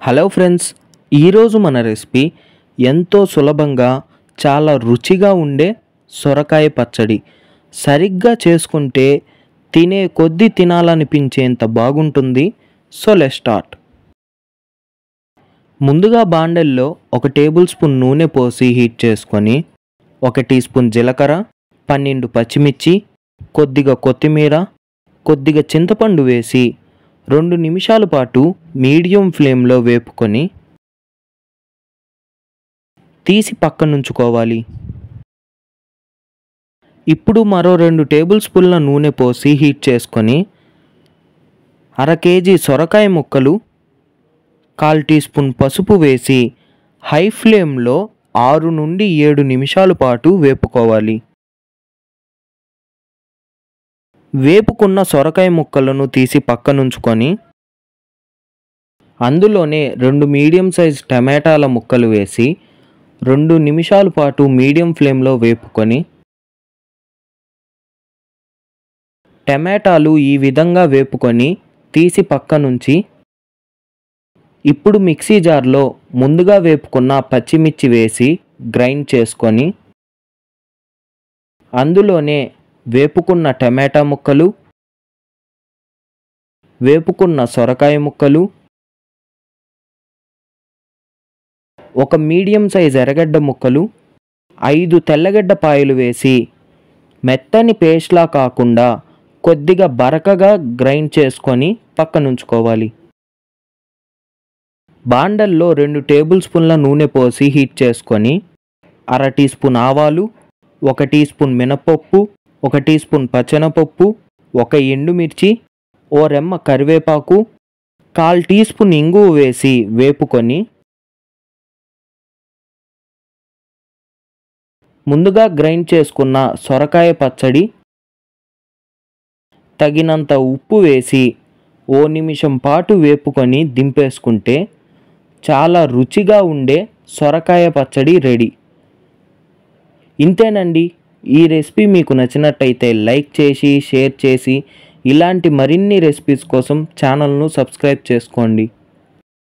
Hello friends, ఈరోజు మన recipe ఎంతో సులభంగా చాలా రుచిగా ఉండే సొరకాయ పచ్చడి. సరిగ్గా చేసుకుంటే తినే కొద్దీ తినాలనిపించేంత బాగుంటుంది. So let's start. ముందుగా బాండల్లో 1 టేబుల్ స్పూన్ నూనె పోసి హీట్ చేసుకొని 1 టీ స్పూన్ జీలకర్ర, 12 పచ్చిమిర్చి, కొద్దిగా కొత్తిమీర, కొద్దిగా చింతపండు వేసి 2 నిమిషాల పాటు మీడియం ఫ్లేమ్లో వేపుకొని తీసి పక్కనుంచుకోవాలి. ఇప్పుడు మరో 2 టేబుల్ స్పూన్ల నూనె పోసి హీట్ చేసుకొని 1/2 కేజీ సొరకాయ ముక్కలు, 1/4 టీ స్పూన్ పసుపు వేసి హై ఫ్లేమ్లో 6 నుండి 7 నిమిషాల పాటు వేపుకోవాలి. వేపుకున్న సొరకాయ ముక్కలను తీసి పక్కనుంచుకొని అందులోనే 2 మీడియం సైజ్ టమాటాల ముక్కలు వేసి 2 నిమిషాల పాటు మీడియం ఫ్లేమ్లో వేపుకొని టమాటాలు ఈ విధంగా వేపుకొని తీసి పక్కనుంచి ఇప్పుడు మిక్సీ జార్లో ముందుగా వేపుకున్న పచ్చిమిర్చి వేసి గ్రైండ్ చేసుకొని అందులోనే వేపుకున్న టమాటా ముక్కలు, వేపుకున్న సొరకాయ ముక్కలు, 1 మీడియం సైజ్ ఎర్రగడ్డ ముక్కలు, 5 తెల్లగడ్డ పాయలు వేసి మెత్తని పేస్ట్లా కాకుండా కొద్దిగా బరకగా గ్రైండ్ చేసుకొని పక్కనుంచుకోవాలి. బాండల్లో 2 టేబుల్ స్పూన్ల నూనె పోసి హీట్ చేసుకొని 1/2 టీ స్పూన్ ఆవాలు, 1 టీ స్పూన్ మినపప్పు, 1 టీ స్పూన్ పచ్చెనపప్పు, 1 ఎండుమిర్చి, ఓ రెమ్మ కరివేపాకు, 1/4 టీ స్పూన్ ఇంగువ వేసి వేపుకొని ముందుగా గ్రైండ్ చేసుకున్న సొరకాయ పచ్చడి, తగినంత ఉప్పు వేసి ఓ నిమిషం పాటు వేపుకొని దింపేసుకుంటే చాలా రుచిగా ఉండే సొరకాయ పచ్చడి రెడీ. ఇంతేనండి. ఈ రెసిపీ మీకు నచ్చినట్టయితే లైక్ చేసి షేర్ చేసి ఇలాంటి మరిన్ని రెసిపీస్ కోసం ఛానల్ను సబ్స్క్రైబ్ చేసుకోండి.